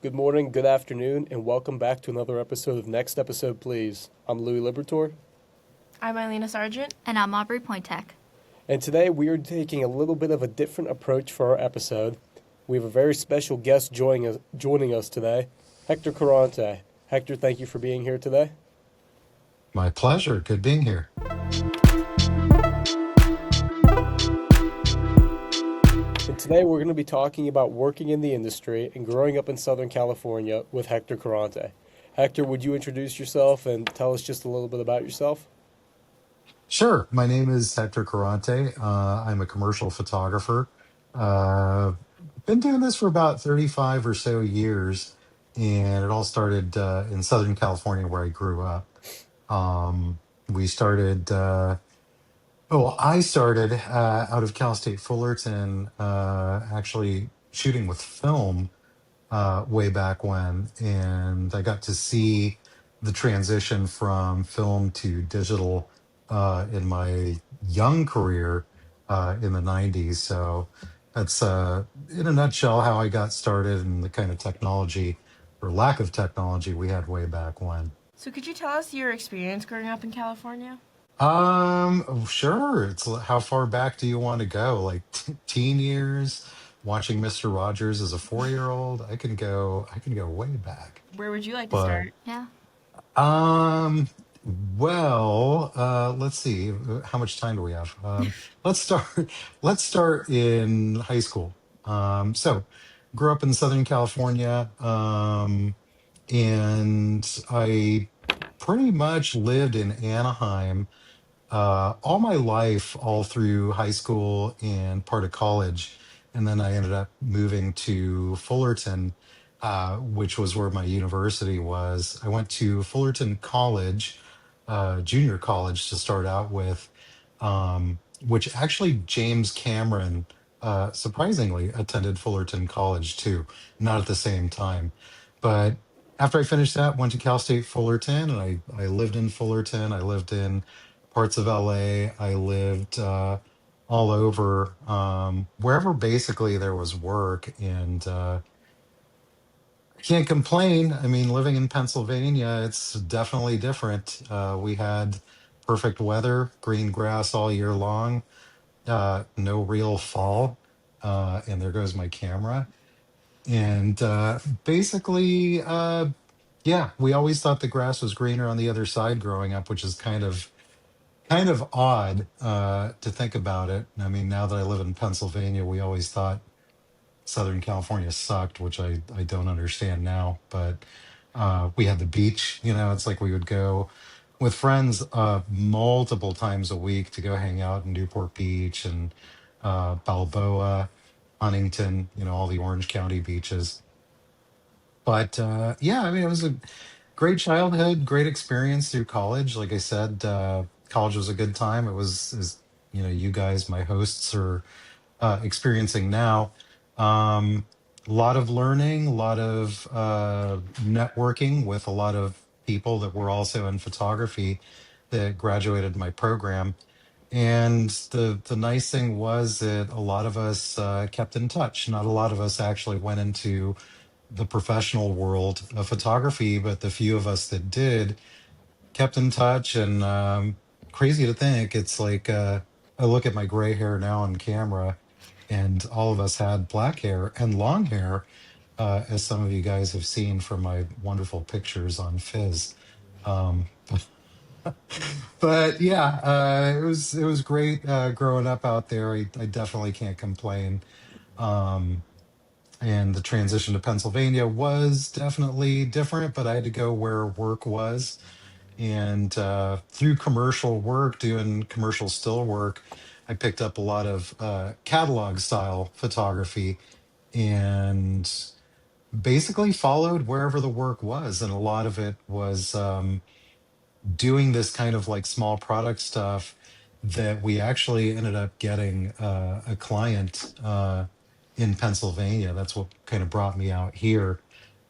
Good morning, good afternoon, and welcome back to another episode of Next Episode Please. I'm Louis Libertor, I'm Eilena Sargent. And I'm Aubrey Pointek. and today we are taking a little bit of a different approach for our episode. We have a very special guest joining us today, Hector Corante. Hector, thank you for being here today. My pleasure. Good being here. And today we're going to be talking about working in the industry and growing up in Southern California with Hector Corante. Hector, would you introduce yourself and tell us just a little bit about yourself? Sure. My name is Hector Corante. I'm a commercial photographer. Uh, been doing this for about 35 or so years, and it all started in Southern California where I grew up. We started, I started out of Cal State Fullerton, actually shooting with film way back when, and I got to see the transition from film to digital in my young career in the '90s. So that's, in a nutshell, how I got started and the kind of technology or lack of technology we had way back when. So, could you tell us your experience growing up in California? Sure. It's how far back do you want to go? Like teen years, watching Mr. Rogers as a 4 year old. I can go way back. Where would you like to But start? Yeah. um, let's see. How much time do we have? Let's start. Let's start in high school. So grew up in Southern California, and I pretty much lived in Anaheim all my life, all through high school and part of college. And then I ended up moving to Fullerton, which was where my university was. I went to Fullerton College, junior college to start out with, which actually James Cameron, surprisingly, attended Fullerton College too, not at the same time. But after I finished that, went to Cal State Fullerton, and I lived in Fullerton. I lived in parts of LA. I lived all over, wherever basically there was work, and I can't complain. I mean, living in Pennsylvania, it's definitely different. We had perfect weather, green grass all year long, no real fall. And there goes my camera. And basically, yeah, we always thought the grass was greener on the other side growing up, which is kind of odd to think about it. I mean, now that I live in Pennsylvania, we always thought Southern California sucked, which I don't understand now. But we had the beach. It's like we would go with friends multiple times a week to go hang out in Newport Beach and Balboa, Huntington. All the Orange County beaches. But yeah, I mean, it was a great childhood, great experience through college. Like I said, college was a good time. It was, as you guys, my hosts, are experiencing now. A lot of learning, a lot of networking with a lot of people that were also in photography that graduated my program. And the nice thing was that a lot of us kept in touch. Not a lot of us actually went into the professional world of photography, but the few of us that did kept in touch. And crazy to think, it's like I look at my gray hair now on camera, and all of us had black hair and long hair, as some of you guys have seen from my wonderful pictures on Fizz. Um, but yeah, it was great growing up out there. I definitely can't complain. Um, and the transition to Pennsylvania was definitely different, but I had to go where work was. And through commercial work, doing commercial still work, I picked up a lot of catalog style photography and basically followed wherever the work was. And a lot of it was doing this kind of like small product stuff that we actually ended up getting a client in Pennsylvania. That's what kind of brought me out here.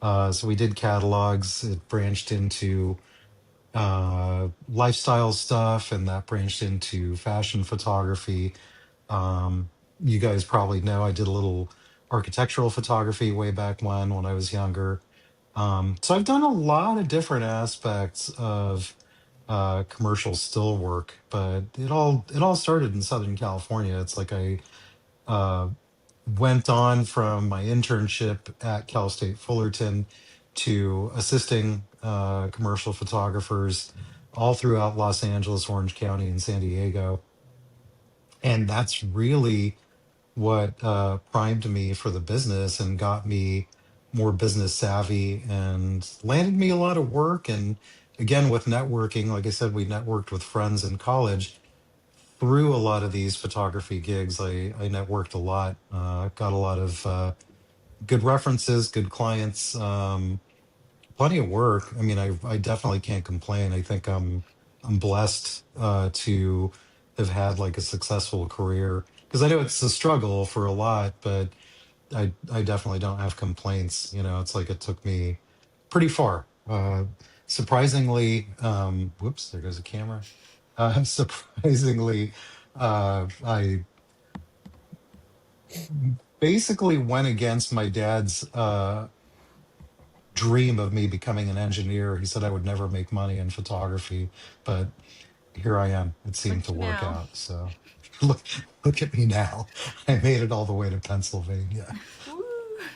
So we did catalogs. It branched into lifestyle stuff, and that branched into fashion photography. You guys probably know I did a little architectural photography way back when I was younger. So I've done a lot of different aspects of commercial still work, but it all started in Southern California. It's like I uh, went on from my internship at Cal State Fullerton to assisting commercial photographers all throughout Los Angeles, Orange County, and San Diego. And that's really what primed me for the business and got me more business savvy and landed me a lot of work. And again, with networking, like I said, we networked with friends in college. Through a lot of these photography gigs, I networked a lot, got a lot of good references, good clients, plenty of work. I mean, I definitely can't complain. I think I'm blessed to have had like a successful career because I know it's a struggle for a lot, but I definitely don't have complaints. You know, it's like it took me pretty far. Surprisingly, whoops, there goes a camera. Surprisingly, I basically went against my dad's dream of me becoming an engineer. He said I would never make money in photography, but here I am. It Look seemed at to you work now. out. So look, look at me now. I made it all the way to Pennsylvania. Woo.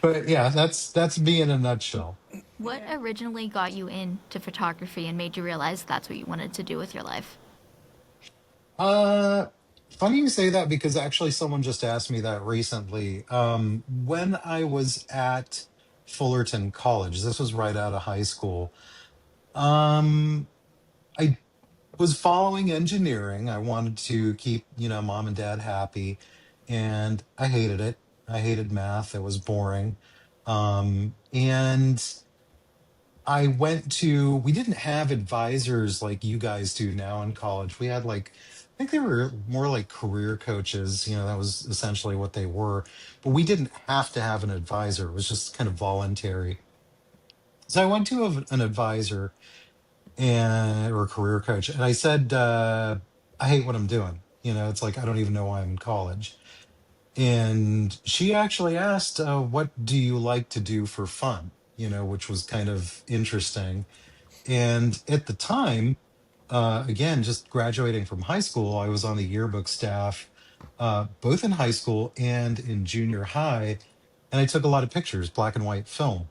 But yeah, that's me in a nutshell. What Yeah. originally got you into photography and made you realize that's what you wanted to do with your life? Uh Funny you say that because actually someone just asked me that recently. When I was at Fullerton College, this was right out of high school. Um I was following engineering. I wanted to keep, mom and dad happy, and I hated it. I hated math. It was boring. And we didn't have advisors like you guys do now in college. We had like, I think they were more like career coaches. That was essentially what they were. But we didn't have to have an advisor. It was just kind of voluntary. So I went to an advisor and or a career coach, and I said, I hate what I'm doing. It's like I don't even know why I'm in college. And she actually asked, what do you like to do for fun? Which was kind of interesting. And at the time, again, just graduating from high school, I was on the yearbook staff, both in high school and in junior high. And I took a lot of pictures, black and white film.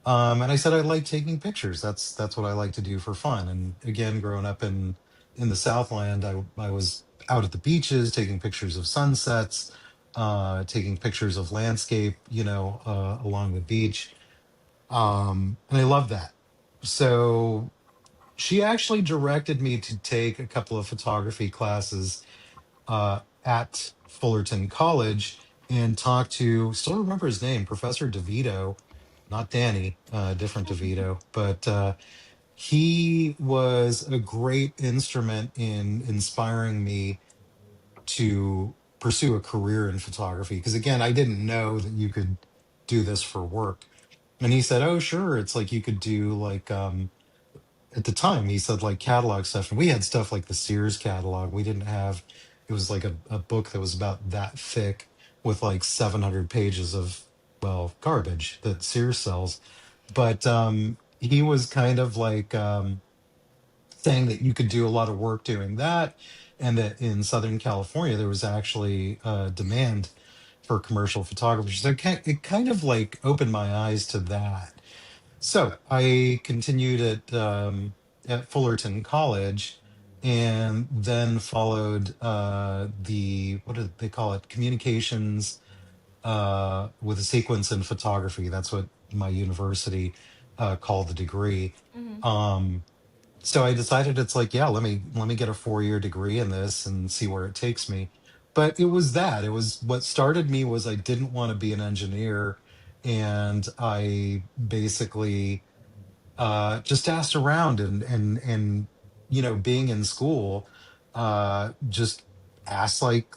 And I said I like taking pictures. That's what I like to do for fun. And again, growing up in the Southland, I was out at the beaches taking pictures of sunsets, taking pictures of landscape, along the beach. And I love that. So she actually directed me to take a couple of photography classes at Fullerton College and talk to, still remember his name, Professor DeVito, not Danny, different DeVito, but he was a great instrument in inspiring me to pursue a career in photography. Because again, I didn't know that you could do this for work. And he said, "Oh, sure, it's like you could do like at the time he said like catalog stuff, and we had stuff like the Sears catalog. We didn't have, it was like a book that was about that thick with like 700 pages of, well, garbage that Sears sells. But he was kind of like saying that you could do a lot of work doing that, and that in Southern California there was actually demand for commercial photographers. So it kind of like opened my eyes to that. So I continued at Fullerton College, and then followed the, what do they call it, communications with a sequence in photography. That's what my university called the degree. Hmm. Um, so I decided it's like, yeah, let me get a 4-year degree in this and see where it takes me. But it was that. It was what started me was I didn't want to be an engineer, and I basically just asked around and being in school, just asked like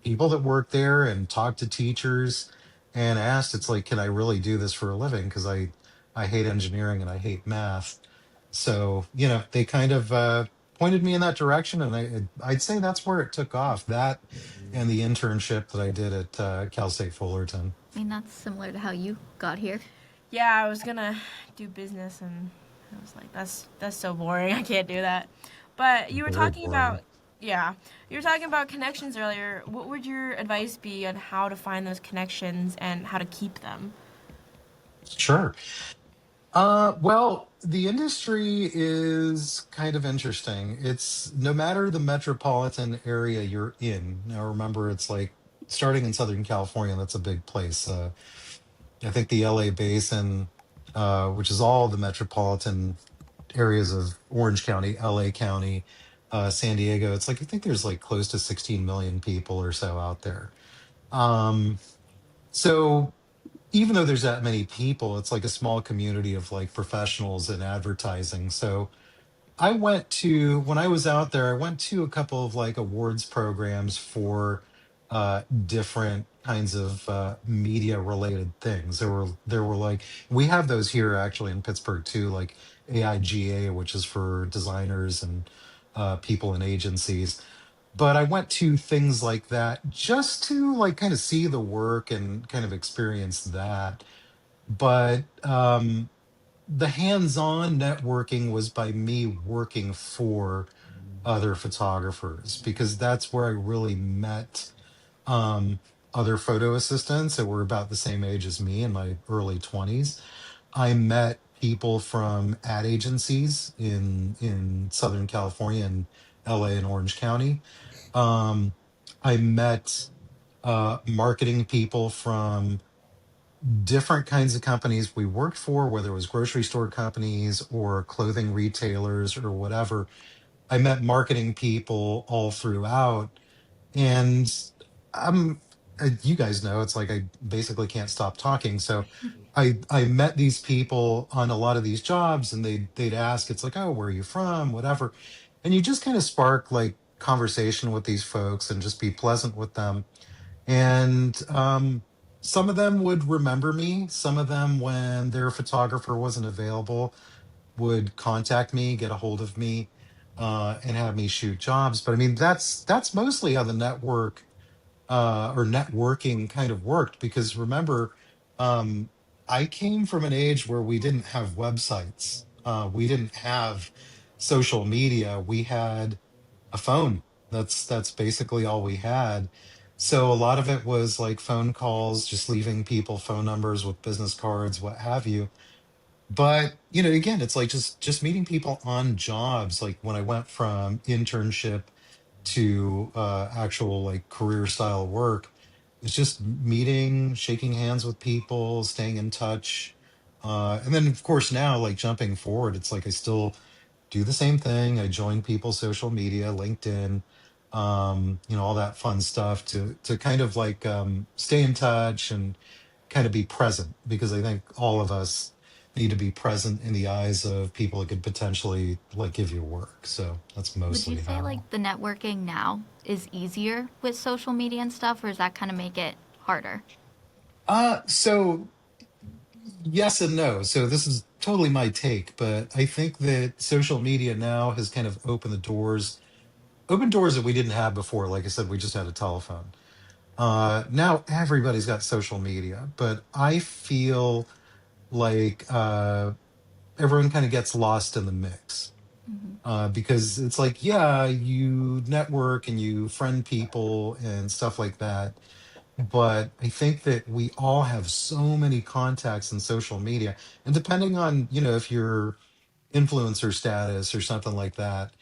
people that work there and talked to teachers and asked, it's like, can I really do this for a living? Because I hate engineering and I hate math. So they kind of pointed me in that direction, and I'd say that's where it took off. That and the internship that I did at Cal State Fullerton. I mean, that's similar to how you got here. Yeah, I was gonna do business, and I was like, that's so boring. I can't do that. But you were Very talking boring. about, yeah, you were talking about connections earlier. What would your advice be on how to find those connections and how to keep them? Sure. Well, the industry is kind of interesting. It's no matter the metropolitan area you're in. Now, remember, it's like starting in Southern California, that's a big place. I think the LA basin, which is all the metropolitan areas of Orange County, LA County, San Diego, it's like I think there's like close to 16 million people or so out there. Um, so even though there's that many people, it's like a small community of like professionals in advertising. So I went to when I was out there, I went to a couple of like awards programs for different kinds of media related things. There were like we have those here actually in Pittsburgh too, like AIGA, which is for designers and people in agencies. But I went to things like that just to like kind of see the work and kind of experience that. But the hands-on networking was by me working for other photographers because that's where I really met um, other photo assistants that were about the same age as me in my early 20s. I met people from ad agencies in Southern California and LA and Orange County. Um, I met marketing people from different kinds of companies we worked for, whether it was grocery store companies or clothing retailers or whatever. I met marketing people all throughout. And I'm, you guys know, it's like I basically can't stop talking. So I met these people on a lot of these jobs and they'd ask, it's like, oh, where are you from? Whatever. And you just kind of spark like conversation with these folks and just be pleasant with them. And some of them would remember me. Some of them, when their photographer wasn't available, would contact me, get a hold of me, and have me shoot jobs. But I mean, that's mostly how the network or networking kind of worked. Because remember, um, I came from an age where we didn't have websites, we didn't have social media. We had a phone. That's basically all we had. So a lot of it was like phone calls, just leaving people phone numbers with business cards, what have you. But you know, again, it's like just meeting people on jobs. Like when I went from internship to actual like career style work, it's just meeting, shaking hands with people, staying in touch. And then of course now, like jumping forward, it's like I still do the same thing. I join people's social media, LinkedIn, all that fun stuff to kind of like stay in touch and kind of be present because I think all of us need to be present in the eyes of people that could potentially like give you work. So that's Would you mostly say how. like the networking now is easier with social media and stuff, or does that kind of make it harder? So yes and no. So this is totally my take, but I think that social media now has kind of opened doors that we didn't have before. Like I said, we just had a telephone. Now everybody's got social media, but I feel like everyone kind of gets lost in the mix because it's like, yeah, you network and you friend people and stuff like that. But I think that we all have so many contacts in social media, and depending on if you're influencer status or something like that,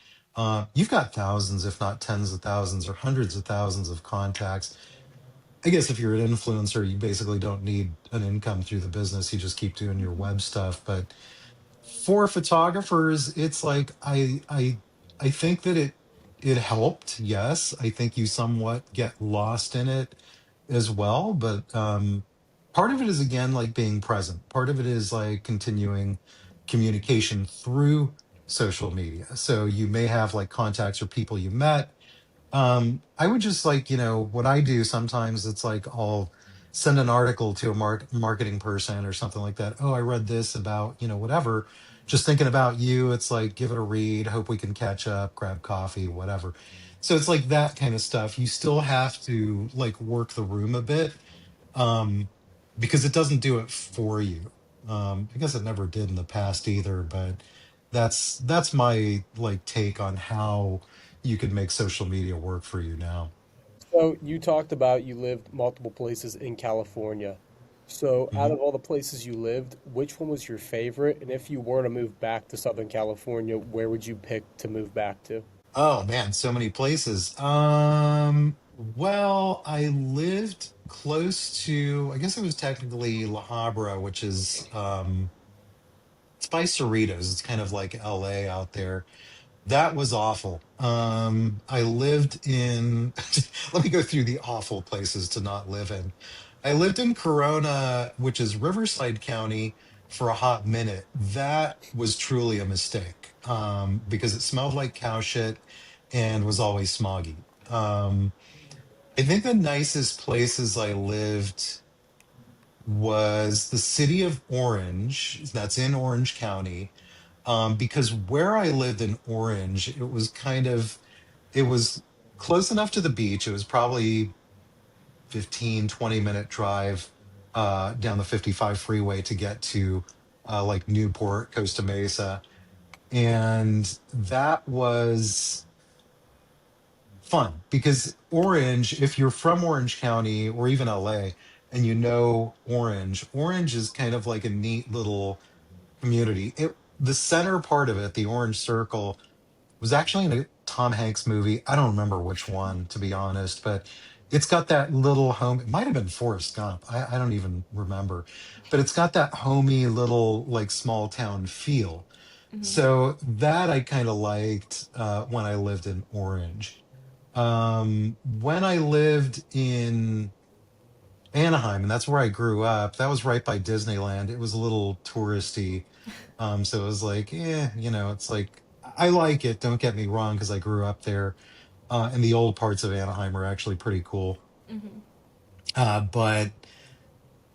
you've got thousands, if not tens of thousands or hundreds of thousands of contacts. I guess if you're an influencer, you basically don't need an income through the business. You just keep doing your web stuff. But for photographers, it's like I think that it helped. Yes, I think you somewhat get lost in it as well. But part of it is again like being present. Part of it is like continuing communication through social media. So you may have like contacts or people you met. I would just like, what I do sometimes, it's like I'll send an article to a marketing person or something like that. Oh, I read this about, whatever. Just thinking about you. It's like, give it a read. Hope we can catch up, grab coffee, whatever. So it's like that kind of stuff. You still have to like work the room a bit, um, because it doesn't do it for you. I guess it never did in the past either, but that's my like take on how you could make social media work for you now. So you talked about you lived multiple places in California. So out Mhm. of all the places you lived, which one was your favorite? And if you were to move back to Southern California, where would you pick to move back to? Oh man, so many places. Well, I lived close to, I guess it was technically La Habra, which is it's by Cerritos. It's kind of like LA out there. That was awful. I lived in, let me go through the awful places to not live in. I lived in Corona, which is Riverside County, for a hot minute. That was truly a mistake, because it smelled like cow shit and was always smoggy. I think the nicest places I lived was the city of Orange, that's in Orange County, because where I lived in Orange, it was close enough to the beach. It was probably 15-20 minute drive down the 55 freeway to get to like Newport, Costa Mesa. And that was fun because Orange, if you're from Orange County or even LA and you know Orange, Orange is kind of like a neat little community. The center part of it, the Orange Circle, was actually in a Tom Hanks movie. I don't remember which one, to be honest, but it's got that little home. It might have been Forrest Gump. I don't even remember, but it's got that homey little like small town feel. Hmm. So that I kind of liked when I lived in Orange. When I lived in Anaheim, and that's where I grew up, that was right by Disneyland. It was a little touristy. So it was like, it's like I like it. Don't get me wrong, because I grew up there, and the old parts of Anaheim are actually pretty cool. Hmm. But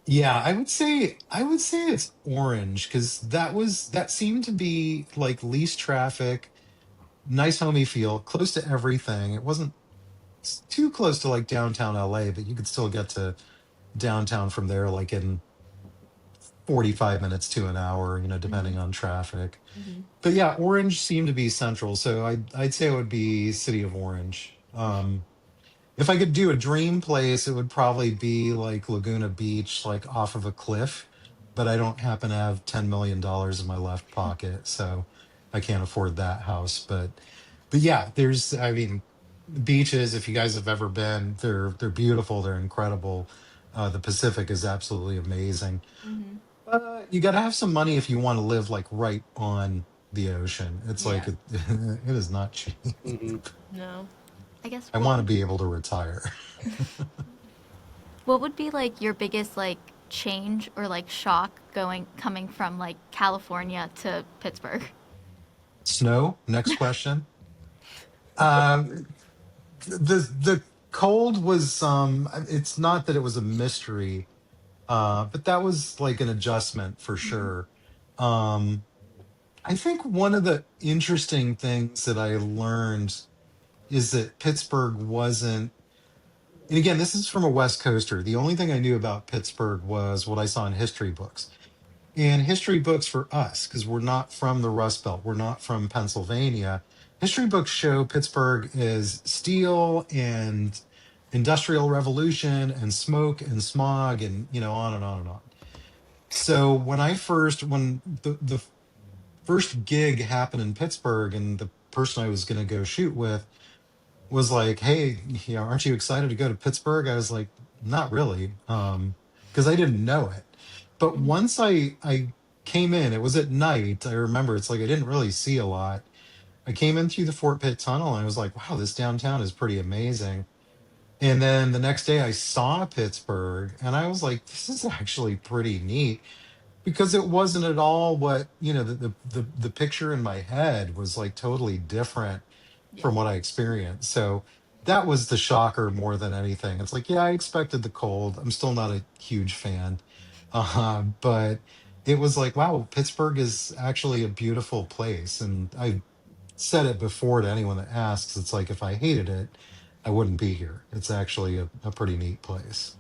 yeah, I would say it's Orange because that seemed to be like least traffic, nice homey feel, close to everything. It wasn't too close to like downtown LA, but you could still get to downtown from there like in 45 minutes to an hour, Hmm. depending on traffic. Hmm. But yeah, Orange seemed to be central, so I'd say it would be City of Orange. If I could do a dream place, it would probably be like Laguna Beach, like off of a cliff. But I don't happen to have $10 million in my left pocket, so I can't afford that house. But yeah, I mean, beaches. If you guys have ever been, they're beautiful. They're incredible. The Pacific is absolutely amazing. Hmm. You got to have some money if you want to live like right on the ocean. It's like Yeah. it is not cheap. Hmm. No. I guess I want to be able to retire. what would be like your biggest like change or like shock going coming from like California to Pittsburgh? Snow. Next question. Um, the cold was it's not that it was a mystery, but that was like an adjustment for Hmm. sure. Um, I think one of the interesting things that I learned is that Pittsburgh wasn't, and again, this is from a West Coaster. The only thing I knew about Pittsburgh was what I saw in history books. And history books for us, because we're not from the Rust Belt, we're not from Pennsylvania. History books show Pittsburgh is steel and industrial revolution and smoke and smog and on and on and on. So when the first gig happened in Pittsburgh and the person I was going to go shoot with was like, "Hey, aren't you excited to go to Pittsburgh?" I was like, "Not really," because I didn't know it. But Hmm. once I came in, it was at night. I remember it's like I didn't really see a lot. I came in through the Fort Pitt Tunnel and I was like, "Wow, this downtown is pretty amazing." And then the next day I saw Pittsburgh and I was like, "This is actually pretty neat." Because it wasn't at all what the picture in my head was like totally different Yeah. from what I experienced. So that was the shocker more than anything. It's like, yeah, I expected the cold. I'm still not a huge fan. But it was like, wow, Pittsburgh is actually a beautiful place. And I said it before to anyone that asks. It's like, if I hated it, I wouldn't be here. It's actually a pretty neat place.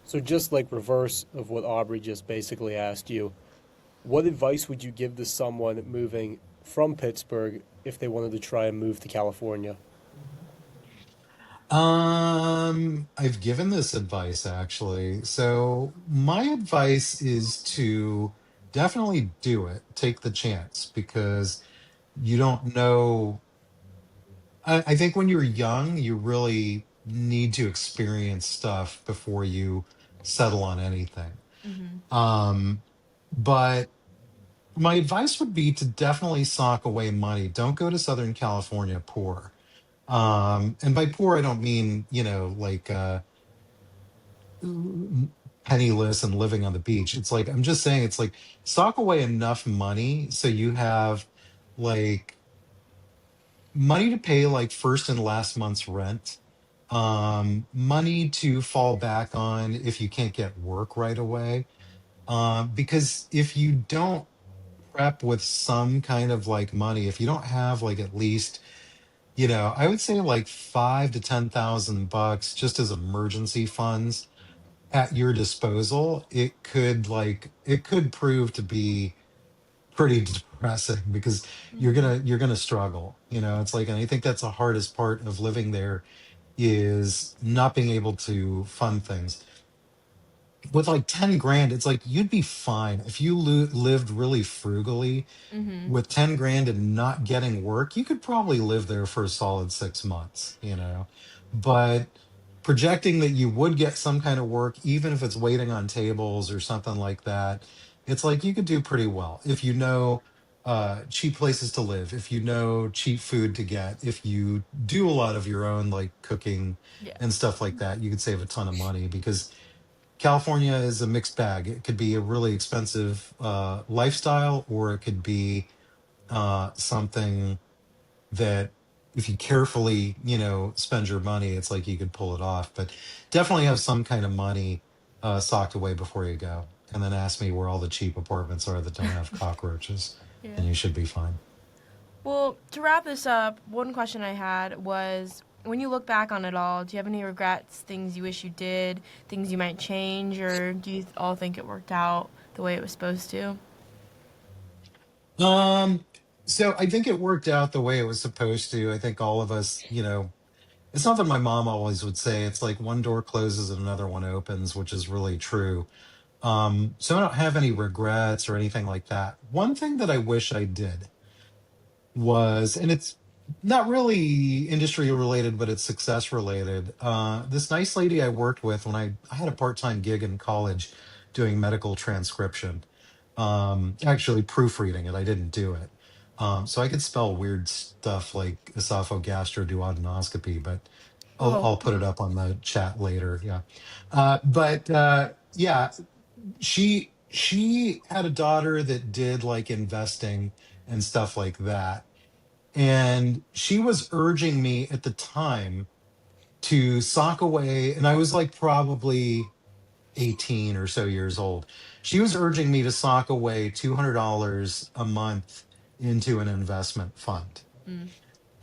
So just like reverse of what Aubrey just basically asked you, what advice would you give to someone moving from Pittsburgh if they wanted to try and move to California? I've given this advice actually. So my advice is to definitely do it. Take the chance because you don't know. I think when you're young, you really need to experience stuff before you settle on anything. Mm-hmm. Um, but my advice would be to definitely sock away money. Don't go to Southern California poor. And by poor, I don't mean, like penniless and living on the beach. It's like, I'm just saying, it's like sock away enough money so you have like money to pay like first and last month's rent, money to fall back on if you can't get work right away. Because if you don't prep with some kind of like money, if you don't have like at least, I would say like 5 to 10,000 bucks just as emergency funds at your disposal, it could prove to be pretty depressing because you're gonna struggle. It's like, and I think that's the hardest part of living there is not being able to fund things with like 10 grand. It's like you'd be fine if you lived really frugally Mm-hmm. with 10 grand and not getting work. You could probably live there for a solid 6 months. But projecting that you would get some kind of work, even if it's waiting on tables or something like that, it's like you could do pretty well if you know cheap places to live, if you know cheap food to get, if you do a lot of your own like cooking Yeah. and stuff like that, you could save a ton of money because California is a mixed bag. It could be a really expensive lifestyle, or it could be something that, if you carefully, spend your money, it's like you could pull it off. But definitely have some kind of money socked away before you go, and then ask me where all the cheap apartments are that don't have cockroaches, Yeah. and you should be fine. Well, to wrap this up, one question I had was when you look back on it all, do you have any regrets, things you wish you did, things you might change, or do you all think it worked out the way it was supposed to? Um, so I think it worked out the way it was supposed to. I think all of us, it's not that my mom always would say, it's like one door closes and another one opens, which is really true. So I don't have any regrets or anything like that. One thing that I wish I did was, and it's not really industry related, but it's success related. This nice lady I worked with when I had a part-time gig in college doing medical transcription, actually proofreading it. I didn't do it. So I could spell weird stuff like esophagogastroduodenoscopy, but Oh. I'll put it up on the chat later. Yeah. But yeah, she had a daughter that did like investing and stuff like that, and she was urging me at the time to sock away, and I was like probably 18 or so years old. She was urging me to sock away $200 a month into an investment fund. Mm.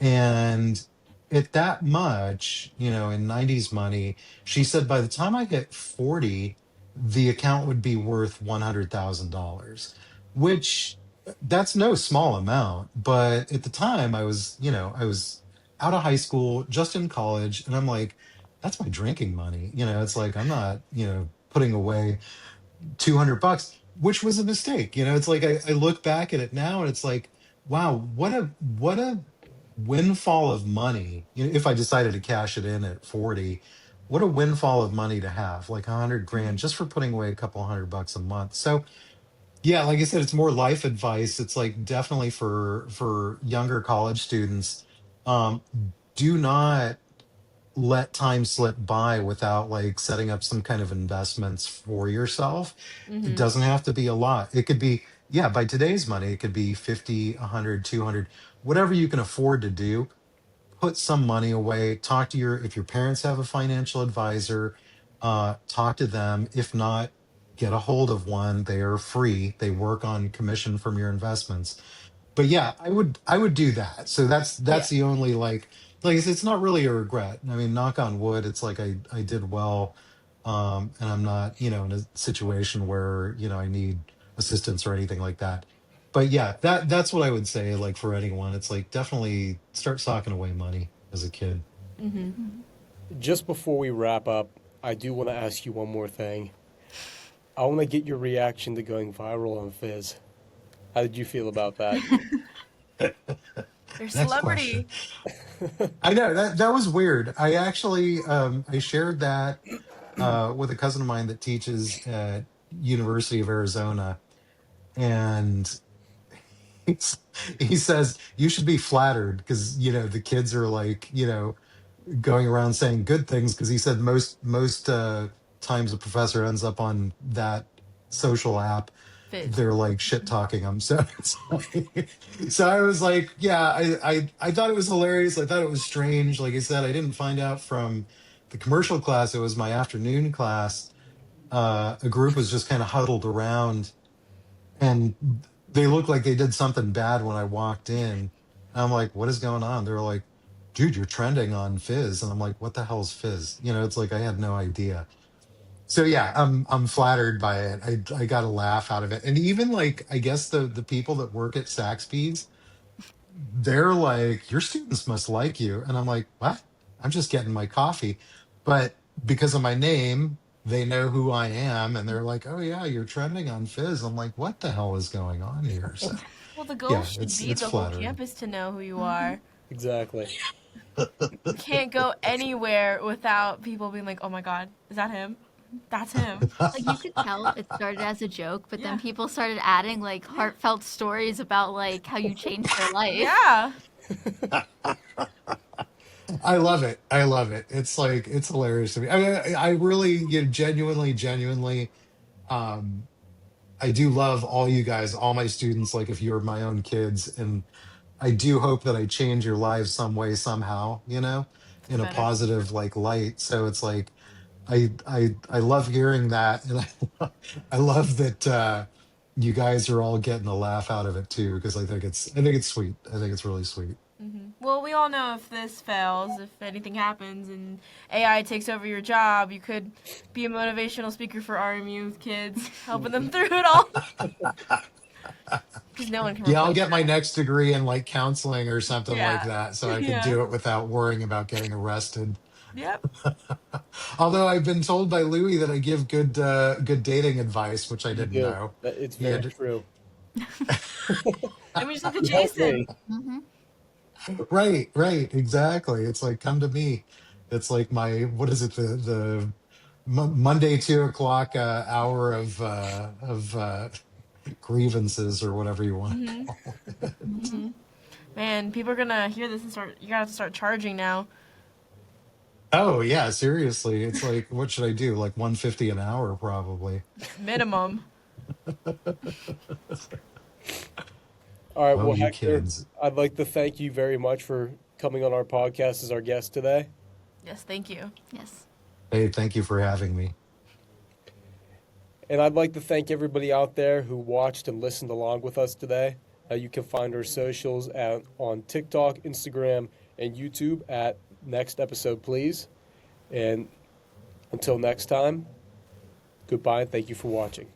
And at that much, in 90s money, she said by the time I hit 40, the account would be worth $100,000, which that's no small amount. But at the time, I was out of high school, just in college, and I'm like, that's my drinking money. It's like I'm not, putting away $200, which was a mistake. It's like I look back at it now and it's like, wow, what a windfall of money. If I decided to cash it in at 40, what a windfall of money to have, like 100 grand just for putting away a couple $100 a month. So yeah, like I said, it's more life advice. It's like definitely for younger college students. Um, do not let time slip by without like setting up some kind of investments for yourself. It Mm-hmm. doesn't have to be a lot. It could be, yeah, by today's money, it could be 50, 100, 200, whatever you can afford to do. put some money away. Talk to if your parents have a financial advisor, talk to them. If not, get a hold of one. They are free. They work on commission from your investments. But yeah, I would do that. So that's Yeah. the only like I said, it's not really a regret. I mean, knock on wood, it's like I did well, and I'm not in a situation where I need assistance or anything like that. But yeah, that's what I would say. Like for anyone, it's like definitely start socking away money as a kid. Mm-hmm. Mhm. Just before we wrap up, I do want to ask you one more thing. I want to get your reaction to going viral on Fizz. How did you feel about that? They're Next question. celebrity. I know that was weird. I actually I shared that with a cousin of mine that teaches at University of Arizona, and he's, he says you should be flattered because the kids are like going around saying good things because he said most times a professor ends up on that social app, Fizz. they're like shit talking him. So it's like, so I was like, yeah, I thought it was hilarious. I thought it was strange. Like I said, I didn't find out from the commercial class. It was my afternoon class. A group was just kind of huddled around, and they looked like they did something bad when I walked in. And I'm like, what is going on? They're like, dude, you're trending on Fizz. And I'm like, what the hell's Fizz? It's like I had no idea. So yeah, I'm flattered by it. I got a laugh out of it. And even like I guess the people that work at Saxby's, they're like, your students must like you. And I'm like, what? I'm just getting my coffee. But because of my name, they know who I am, and they're like, oh yeah, you're trending on Fizz. I'm like, what the hell is going on here? So Well, the goal yeah, should it's be it's the whole flattering. campus to know who you Mhm. are. Exactly. You can't go anywhere without people being like, "Oh my God, is that him? That's him." Like you could tell it started as a joke, but then Yeah. people started adding like heartfelt stories about like how you changed their life. Yeah. I love it. I love it. It's like it's hilarious to me. I mean, I really, genuinely, um, I do love all you guys, all my students. Like if you're my own kids, and I do hope that I change your lives some way, somehow, For the in a better. positive like light. So it's like I love hearing that, and I love that you guys are all getting a laugh out of it too, because I think it's sweet. I think it's really sweet. Well, we all know if this fails, if anything happens and AI takes over your job, you could be a motivational speaker for RMU kids, helping them through it all. Because no one can Yeah, I'll replace get my that. next degree in like counseling or something like Yeah. that, so I can Yeah. do it without worrying about getting arrested. Yep. Although I've been told by Louis that I give good dating advice, which I You didn't do. know. It's He very had true. I mean, just look at You helped Jason. me. Hmm. right, exactly. It's like come to me. It's like my what is it the Monday 2 o'clock hour of grievances or whatever you want to Hmm. call. Hmm. Man, people are gonna hear this and start. You gotta have to start charging now. Oh yeah, seriously. It's like what should I do? Like 150 an hour probably. Minimum. All right. Oh, Well, you Hector, kids. I'd like to thank you very much for coming on our podcast as our guest today. Yes, thank you. Yes. Hey, thank you for having me. And I'd like to thank everybody out there who watched and listened along with us today. You can find our socials on TikTok, Instagram, and YouTube at Next Episode Please. And until next time, goodbye and thank you for watching.